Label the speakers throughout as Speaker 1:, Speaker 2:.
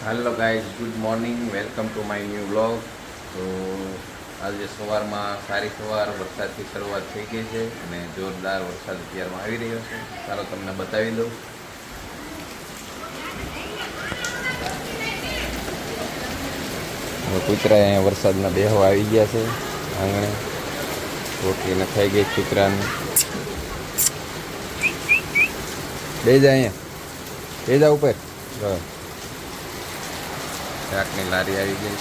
Speaker 1: Hello guys, good morning, welcome to my new blog. તો આજે સવારમાં સારી સવાર વરસાદથી શરૂઆત થઈ ગઈ છે અને જોરદાર વરસાદ અત્યારમાં આવી રહ્યો છે. ચાલો તમને બતાવી દઉં. કૂતરા અહીંયા વરસાદના બેહવા આવી ગયા છે આંગણે. રોટલી નખાઈ ગઈ કૂતરાને. બે જા અહીંયા, બે જા ઉપર. શાકની લારી આવી ગઈ.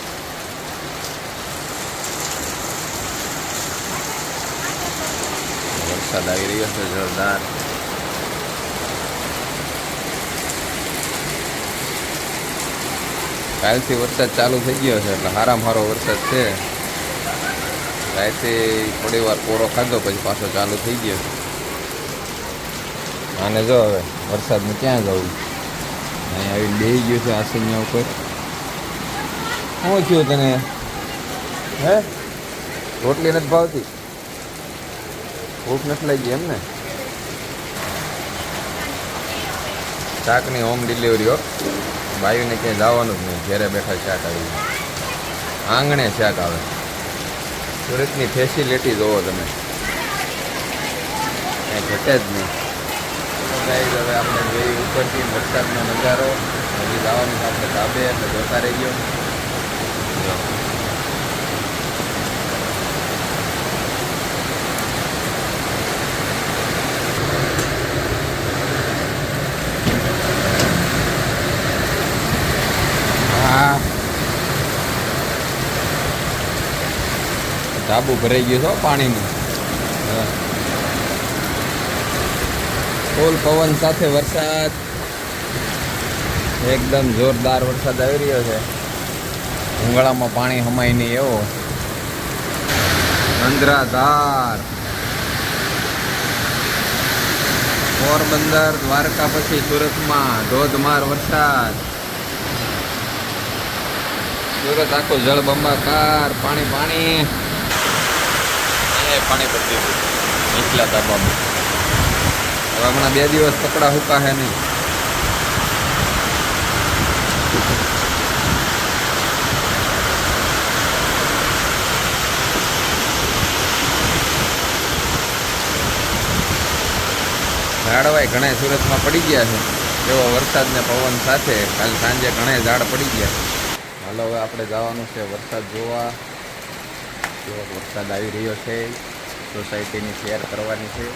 Speaker 1: વરસાદ આવી રહ્યો છે જોરદાર. કાલથી વરસાદ ચાલુ થઈ ગયો છે એટલે સારામાં સારો વરસાદ છે. રાતે થોડી વાર કોરો ખાધો પછી પાછો ચાલુ થઈ ગયો. આને જો હવે વરસાદમાં ક્યાં જવું. અહીંયા આવીને બેસી ગયું છે આસનિયા ઉપર. શું થયું તને? હે, રોટલી નથી ભાવતી? ભૂખ નથી લાગી એમ ને? શાકની હોમ ડિલિવરી હો. બાયુને ક્યાંય જવાનું જ નહીં, ઘેરે બેઠા શાક આવી જાય. આંગણે શાક આવે. સુરતની ફેસિલિટી જોવો તમે, કાંઈ ઘટે જ નહીં. હવે આપણે જોઈ ઉપરથી વરસાદનો નજારો. હજી જવાનું આપણે ધાબે એટલે જોતા રહી ગયો. ધાબુ ભરાઈ ગયું છે પાણીનું. ફૂલ પવન સાથે વરસાદ, એકદમ જોરદાર વરસાદ આવી રહ્યો છે. ઉંગળામાં પાણી હમાય નહીં એવો અંધરાધાર. પોરબંદર, દ્વારકા પછી સુરતમાં ધોધમાર વરસાદ. સુરત આખું જળબંબાકાર, પાણી પાણી પાણી પડતી હતું નીચલા ધાબામાં. હવે હમણાં 2 દિવસ કપડા સુકાશે નહીં. ઝાડવાય ઘણા સુરતમાં પડી ગયા છે એવો વરસાદને પવન સાથે. કાલ સાંજે ઘણા ઝાડ પડી ગયા. હાલો હવે આપણે જવાનું છે વરસાદ જોવા. કેવો વરસાદ આવી રહ્યો છે. સોસાયટીની શેર કરવાની છે.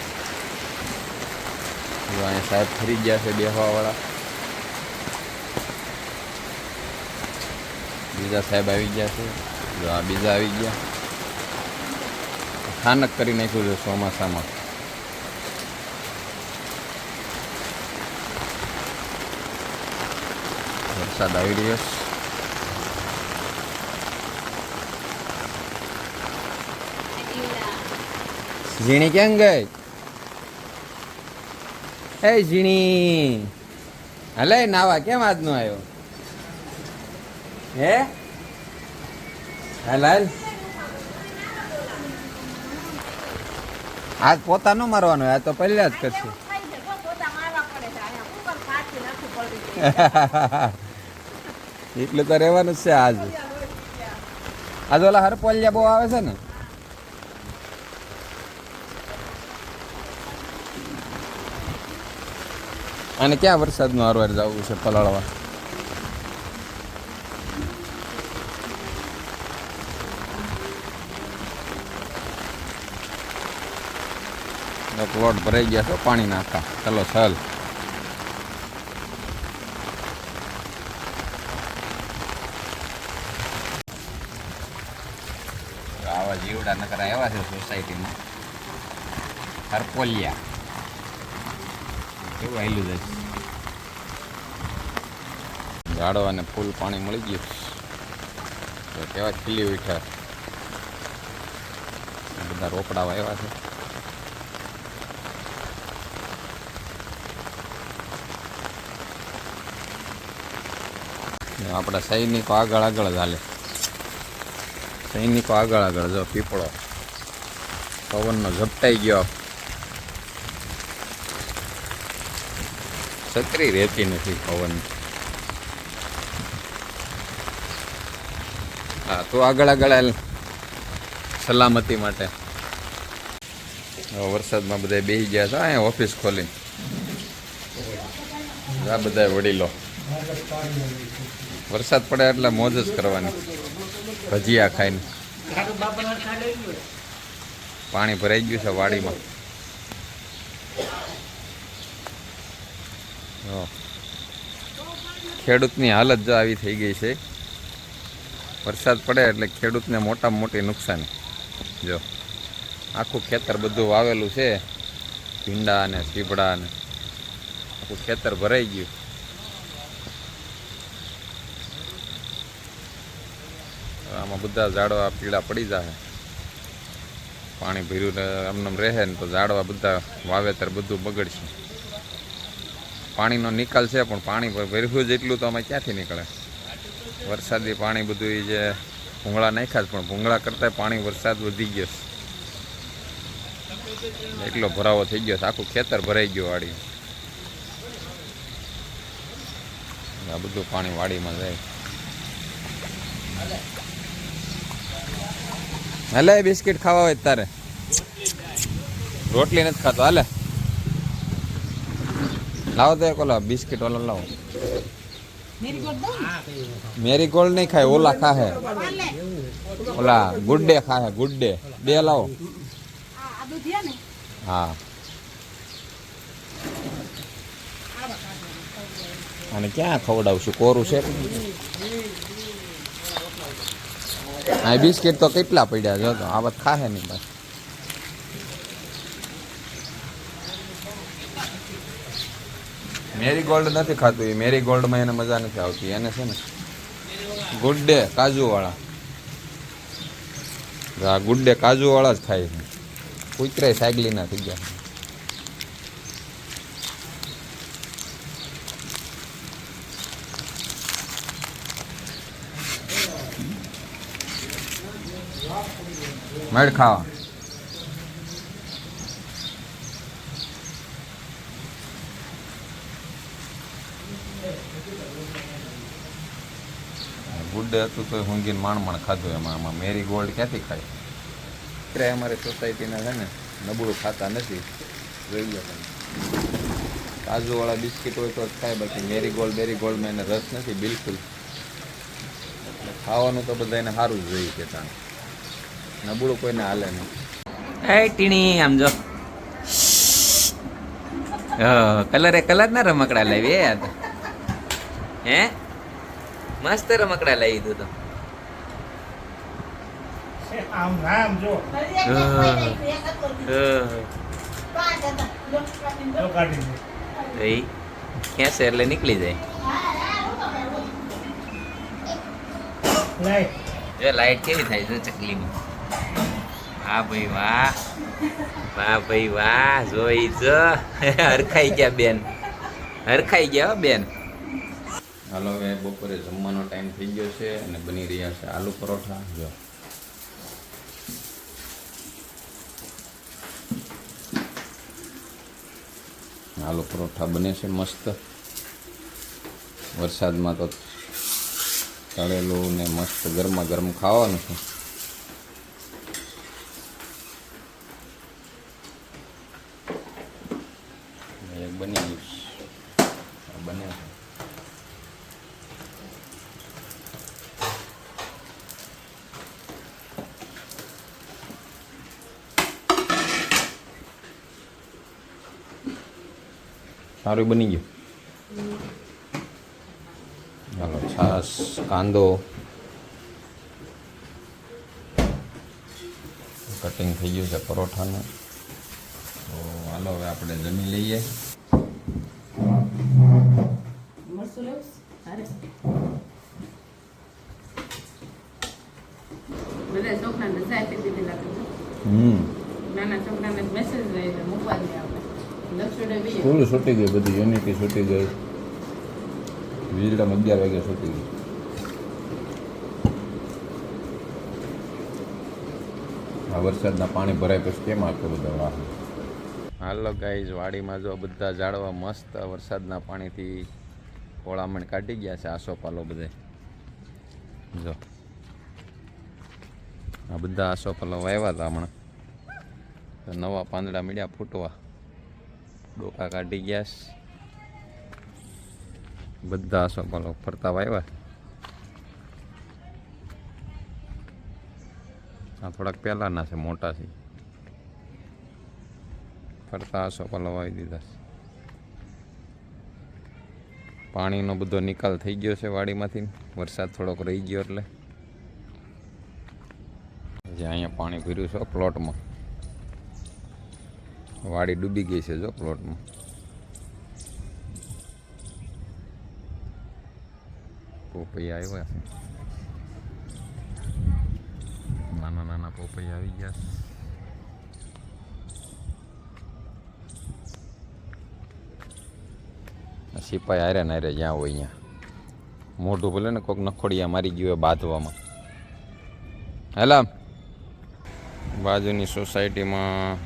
Speaker 1: અહીંયા સાહેબ ફરી ગયા છે બેહવાવાળા. બીજા સાહેબ આવી ગયા છે. જો આ બીજા આવી ગયા. સ્થાનક કરી નાખ્યું છે ચોમાસામાં. વરસાદ આવી રહ્યો છે. ઝીણી ક્યાં ગઈ? હે ઝીણી, હલે નાવા કેમ આજ નો આવ્યો? હે હાલ હાલ. આજ પોતા નો મારવાનો, આ તો પહેલા જ કરશે. એટલું તો રહેવાનું જ છે આજ. આજ ઓલા હરપોલિયા બહુ આવે છે ને. અને ક્યાં વરસાદનો હરવાર જવું છે પલાળવા? પ્લોટ ભરાઈ ગયા છો પાણી નાખતા. ચલો ચાલ. આવા જીવડા નકરા એવા છે સોસાયટીમાં. હરપોલિયા કેવું આવેલું છે. ઝાડો અને ફૂલ પાણી મળી ગયું તો કેવા ખીલી ઉઠ્યા. બધા રોકડા વાવ્યા છે. આપણા સૈનિકો આગળ આગળ જ હાલે. સૈનિકો આગળ આગળ. જો પીપળો પવનનો ઝપટાઈ ગયો. છત્રી રહેતી નથી પવન. હા તો આગળ આગળ સલામતી માટે. વરસાદમાં બધા બેસી ગયા હતા અહીંયા ઓફિસ ખોલી. આ બધા વડીલો વરસાદ પડે એટલે મોજ જ કરવાની. ભજીયા ખાઈને. પાણી ભરાઈ ગયું છે વાડીમાં. ખેડૂતની હાલત જો આવી થઈ ગઈ છે. વરસાદ પડે એટલે ખેડૂતને મોટામાં મોટી નુકસાની. જો આખું ખેતર બધું વાવેલું છે, ભીંડા અને સીભડા અને આખું ખેતર ભરાઈ ગયું. આમાં બધા ઝાડવા પીળા પડી જાય. પાણી ભર્યું એમનેમ રહે ને તો ઝાડવા બધા વાવેતર બધું બગડશે. પાણીનો નિકાલ છે પણ પાણી ભર્યું જેટલું તો અમે ક્યાંથી નીકળે. વરસાદી પાણી બધું જે ભૂંગળા નાખ્યા પણ ભૂંગળા કરતાં પાણી વરસાદ વધી ગયો. એટલો ભરાવો થઈ ગયો છે, આખું ખેતર ભરાઈ ગયું વાડી. આ બધું પાણી વાડીમાં જાય. હાલે બિસ્કિટ ખાવા હોય તારે, રોટલી નથી ખાતો. હાલે લાવો તો એક ઓલા બિસ્કિટ ઓલા લાવો. મેરી ગોલ્ડ નહીં ખાય, ઓલા ખાહે, ઓલા ગુડ ડે ખાહે. ગુડ ડે 2 લાવો. હા અને ક્યાં ખવડાવશું, કોરું છે. હા બિસ્કિટ તો કેટલા પડ્યા જો તો આ વાત ખાહે નહીં બસ. મેરી ગોલ્ડ નથી ખાતું એ. મેરી ગોલ્ડમાં એને મજા નથી આવતી. એને છે ને ગુડ ડે કાજુવાળા. હા ગુડ ડે કાજુવાળા જ ખાય છે. કૂતરાય સાયકલી ના થઈ ગયા. મેળ ખાવા ગુડ ડે હતું તો ઊંઘીને માણ ખાધું. આમાં મેરી ગોલ્ડ ક્યાંથી ખાય. અત્યારે અમારે સોસાયટીના છે ને નબળું ખાતા નથી. જોઈએ કાજુવાળા બિસ્કિટ હોય તો જ ખાય, બાકી મેરી ગોલ્ડમાં એને રસ નથી બિલકુલ. ખાવાનું તો બધા એને સારું જ જોઈએ કે ત્યાં નબળું કોઈને હાલે નહીં. એ ટીણી આમ જો કલર ના રમકડા લાવી. હે મસ્ત રમકડા લાવી દીધું તો. ખેંચે એટલે નીકળી જાય. જો લાઈટ કેવી થાય જો ચકલીમાં. વાહ ભાઈ વાહ, વાહ ભાઈ વાહ. જોઈ જો હરખાઈ ગયા બેન, હરખાઈ ગયા હો બેન. હાલો હવે બપોરે જમવાનો ટાઈમ થઈ ગયો છે અને બની રહ્યા છે આલુ પરોઠા. જો આલુ પરોઠા બને છે મસ્ત. વરસાદમાં તો તળેલું ને મસ્ત ગરમા ગરમ ખાવાનું છે. એક બની ગયું બને છે. સારું બની ગયું. ચાલો છાશ કાંદો કટિંગ થઈ ગયું છે પરોઠાનું. તો હાલો હવે આપણે જમી લઈએ. સ્કૂલ છૂટી ગઈ, બધી યુનિટી છૂટી ગઈ. વીજળામાં 11 વાગે છૂટી ગઈ. આ વરસાદના પાણી ભરાય પછી કેમ આટલું બધા વાહ. હાલો ગાઈઝ વાડીમાં જો બધા ઝાડવા મસ્ત વરસાદના પાણીથી કોળામણ કાઢી ગયા છે. આસોપાલો બધે જો આ બધા આસોપાલવ વાવ્યા હતા હમણાં, તો નવા પાંદડા મીડ્યા ફૂટવા, ડોકા કાઢી ગયા છે. બધા આસોપાલવ ફરતા વાવ્યા. આ થોડાક પહેલાના છે, મોટા છે. ફરતા આસોપાલવ વાવી દીધા છે. પાણીનો બધો નિકાલ થઈ ગયો છે વાડીમાંથી, વરસાદ થોડોક રહી ગયો એટલે. જે અહીંયા પાણી ભર્યું છે પ્લોટમાં, વાડી ડૂબી ગઈ છે જો પ્લોટમાં. પોપૈયા આવ્યા છે, નાના નાના પોપૈયા આવી ગયા છે. સિપાઈ હારે ને હારે જ્યાં હોય અહીંયા મોઢું ભલે ને કોઈક નખોડિયા મારી ગયું હોય બાંધવામાં. હેલા બાજુની સોસાયટીમાં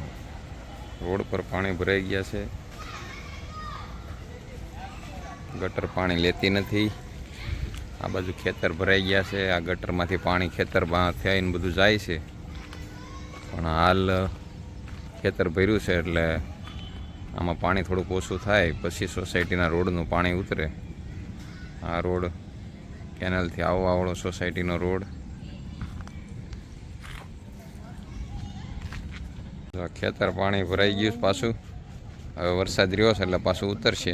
Speaker 1: રોડ પર પાણી ભરાઈ ગયા છે. ગટર પાણી લેતી નથી. આ બાજુ ખેતર ભરાઈ ગયા છે. આ ગટરમાંથી પાણી ખેતરમાં થઈને બધું જાય છે, પણ હાલ ખેતર ભર્યું છે એટલે આમાં પાણી થોડુંક ઓછું થાય પછી સોસાયટીના રોડનું પાણી ઉતરે. આ રોડ કેનાલથી આવવાવાળો સોસાયટીનો રોડ. ખેતર પાણી ભરાઈ ગયું પાછું. હવે વરસાદ રહ્યો છે એટલે પાછું ઉતરશે.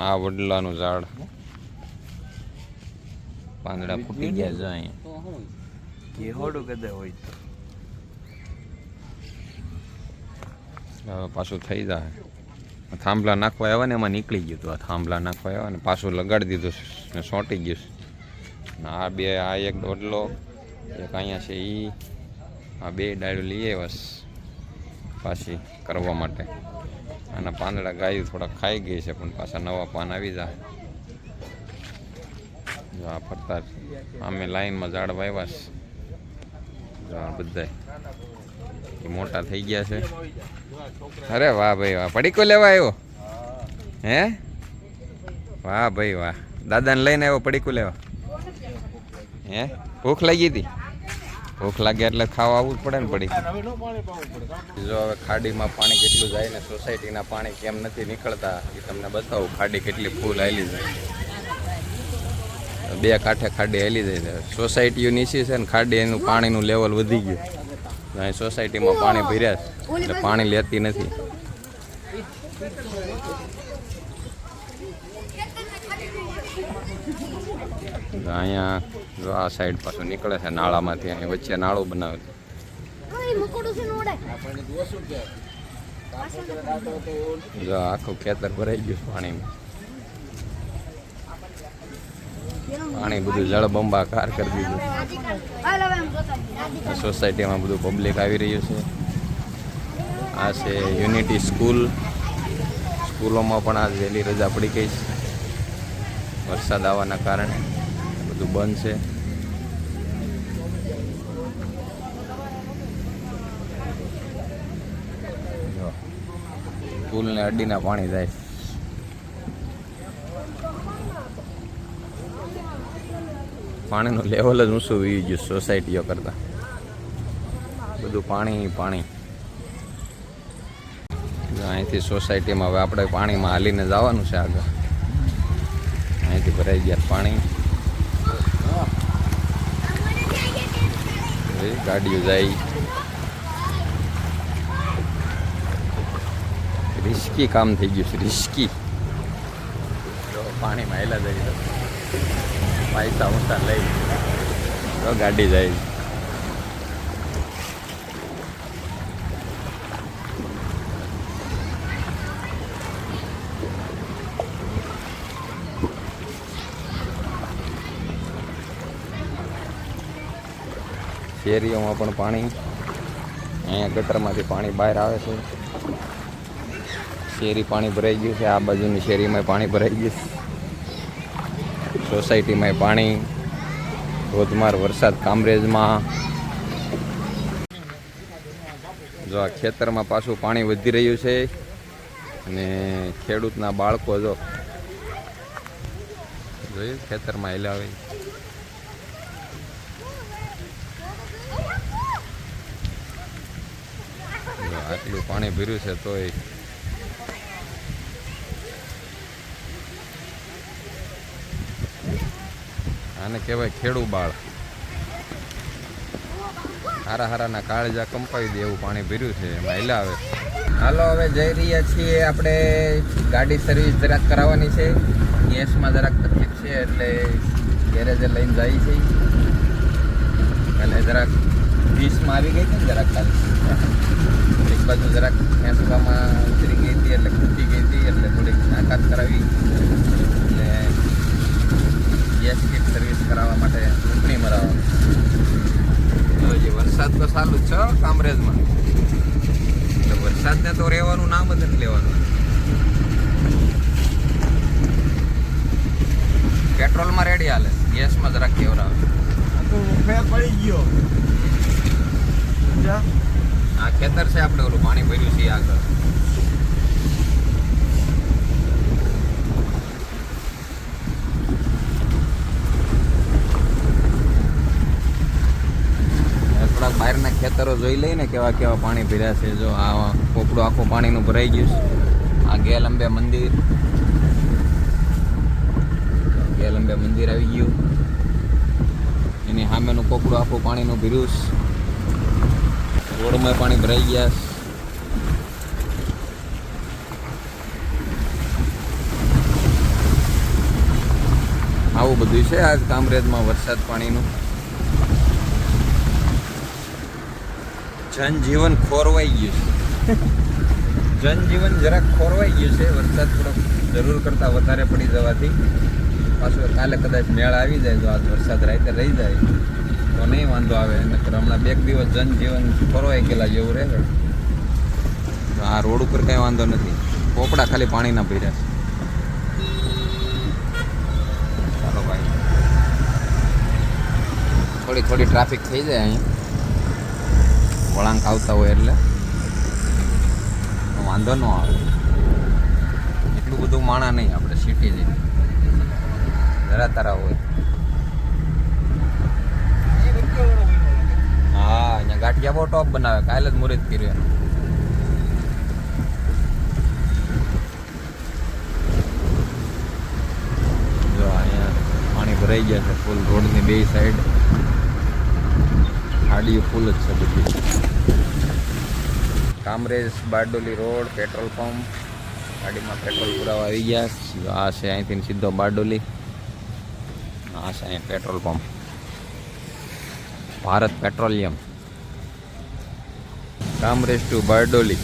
Speaker 1: આ વડલાનું ઝાડ પાંદડા ફૂટી ગયા છે અહીંયા. હવે પાછું થઈ જાય. થાંભલા નાખવા આવ્યા ને એમાં નીકળી ગયું હતું. આ થાંભલા નાખવા આવ્યા ને પાછું લગાડી દીધું ને સોંટી ગયું. આ બે, આ એક વડલો, એક અહીંયા છે. આ બે ડાળીઓ લઈ આવ્યા પાછી કરવા માટે. આના પાંદડા ગાયું થોડા ખાઈ ગઈ છે, પણ પાછા નવા પાન આવી જાય. જો આ ફરતા અમે લાઈનમાં ઝાડ વાવ્યા છે. જો આ બધા મોટા થઈ ગયા છે. અરે વાહ ભાઈ વાહ, પડીકો લેવા આવ્યો હે? વાહ ભાઈ વાહ, દાદાને લઈને આવ્યો પડીકું લેવા હે? ભૂખ લાગી હતી? ભૂખ લાગે એટલે ખાવા આવવું જ પડે ને પડી. જો હવે ખાડીમાં પાણી કેટલું જાય ને સોસાયટીના પાણી કેમ નથી નીકળતા એ તમને બતાવું. ખાડી કેટલી ફૂલ હાલી જાય, બે કાંઠે ખાડી હાલી જાય. સોસાયટીઓ નીચી છે ને ખાડી, એનું પાણીનું લેવલ વધી ગયું. અહીં સોસાયટીમાં પાણી ભર્યા છે એટલે પાણી લેતી નથી. અહીંયા જો આ સાઈડ પાછું નીકળે છે નાળામાંથી. અહીં વચ્ચે નાળું બનાવે છે. જો આખું ખેતર ભરાઈ ગયું પાણીમાં. પાણી બધું જળબંબાકાર કરી દીધું. સોસાયટીમાં બધું પબ્લિક આવી રહ્યું છે. આ છે યુનિટી સ્કૂલ. સ્કૂલોમાં પણ આજ વહેલી રજા પડી ગઈ છે. વરસાદ આવવાના કારણે બધું બંધ છે. સ્કૂલને અડીના પાણી જાય. પાણીનું લેવલ જ ઊંચું વી ગયું સોસાયટીઓ કરતાં. બધું પાણી પાણી. અહીંથી સોસાયટીમાં હવે આપણે પાણીમાં હાલીને જવાનું છે આગળ. અહીંથી ભરાઈ ગયા પાણી. ગાડીઓ જાય. રિસ્કી કામ થઈ ગયું છે, રિસ્કી. પાણીમાં હેલા જાય, પૈસા ઊંચા લઈ તો ગાડી જાય. શેરીઓમાં પણ પાણી. અહીંયા ગટરમાંથી પાણી બહાર આવે છે. શેરી પાણી ભરાઈ ગયું છે. આ બાજુની શેરીમાં પાણી ભરાઈ ગયું છે. સોસાયટીમાં પાણી. ધોધમાર વરસાદ કામરેજમાં. જો આ ખેતરમાં પાછું પાણી વધી રહ્યું છે અને ખેડૂતના બાળકો જો જોયું ખેતરમાં હેલાવે. આટલું પાણી ભર્યું છે તોય આને કહેવાય ખેડૂ બાળ. હારા હારાના કાળજા કંપાવી દે એવું પાણી ભર્યું છે, એમાં હેલા આવે. હાલો હવે જઈ રહ્યા છીએ આપણે, ગાડી સર્વિસ જરાક કરાવવાની છે. ગેસમાં જરાક તકલીફ છે એટલે ગેરેજે લઈને જાય છે. અને જરાક 20માં આવી ગઈ હતી ને, જરાક કાલે એક બાજુ જરાક ખેંચવામાં ઉતરી ગઈ હતી એટલે ખૂટી ગઈ હતી, એટલે થોડીક તાકાત કરાવી એટલે ગેસ કીટ સર્વિસ કરાવવા માટે ચૂંટણી મરાવવા. હજી વરસાદ તો ચાલુ જ છે કામરેજમાં, એટલે વરસાદને તો રહેવાનું નામ જ નથી લેવાનું. પેટ્રોલમાં રેડી હાલે, ગેસમાં જરાક કેવરાવે.
Speaker 2: પડી ગયો
Speaker 1: આ ખેતર છે આપણે, ઓલું પાણી ભર્યું છે આગળ. થોડાક બહારના ખેતરો જોઈ લઈને કેવા કેવા પાણી ભર્યા છે. જો આ પોપડું આખું પાણીનું ભરાઈ ગયું છે. આ ગેલંબે મંદિર, ગેલંબે મંદિર આવી ગયું. એની સામેનું પોપડું આખું પાણીનું ભર્યું છે. રોડમાં પાણી ભરાઈ ગયા. આવું બધું છે આજ કામરેજમાં વરસાદ પાણીનું. જનજીવન ખોરવાઈ ગયું છે. જનજીવન જરાક ખોરવાઈ ગયું છે. વરસાદ થોડોક જરૂર કરતાં વધારે પડી જવાથી પાછું કાલે કદાચ મેળ આવી જાય, તો આજ વરસાદ રાતે રહી જાય તો નહીં વાંધો આવે. નકર હમણાં 2 દિવસ જનજીવન ખોરવાઈ ગયેલા જેવું રહે. આ રોડ ઉપર કંઈ વાંધો નથી, પોપડા ખાલી પાણીના ભર્યા છે. ચાલો ભાઈ, થોડી થોડી ટ્રાફિક થઈ જાય અહીંયા, વળાંક આવતા હોય એટલે વાંધો ન આવે. એટલું બધું માણા નહીં, આપણે સિટી જઈએ જરા તારા હોય. હા, અહીંયા ગાંઠિયા બહુ ટોપ બનાવે, કાલે જ મુહૂર્ત કર્યું. જો અહીંયા પાણી ભરાઈ ગયા છે ફૂલ, રોડની બે સાઈડ ગાડીઓ ફૂલ જ છે બધી. Kamrej Bardoli road, petrol pump, ગાડીમાં પેટ્રોલ પુરાવા આવી ગયા. આ છે અહીંથી સીધો બારડોલી, આ છે અહીં petrol pump Bharat Petroleum. Kamrej to Bardoli.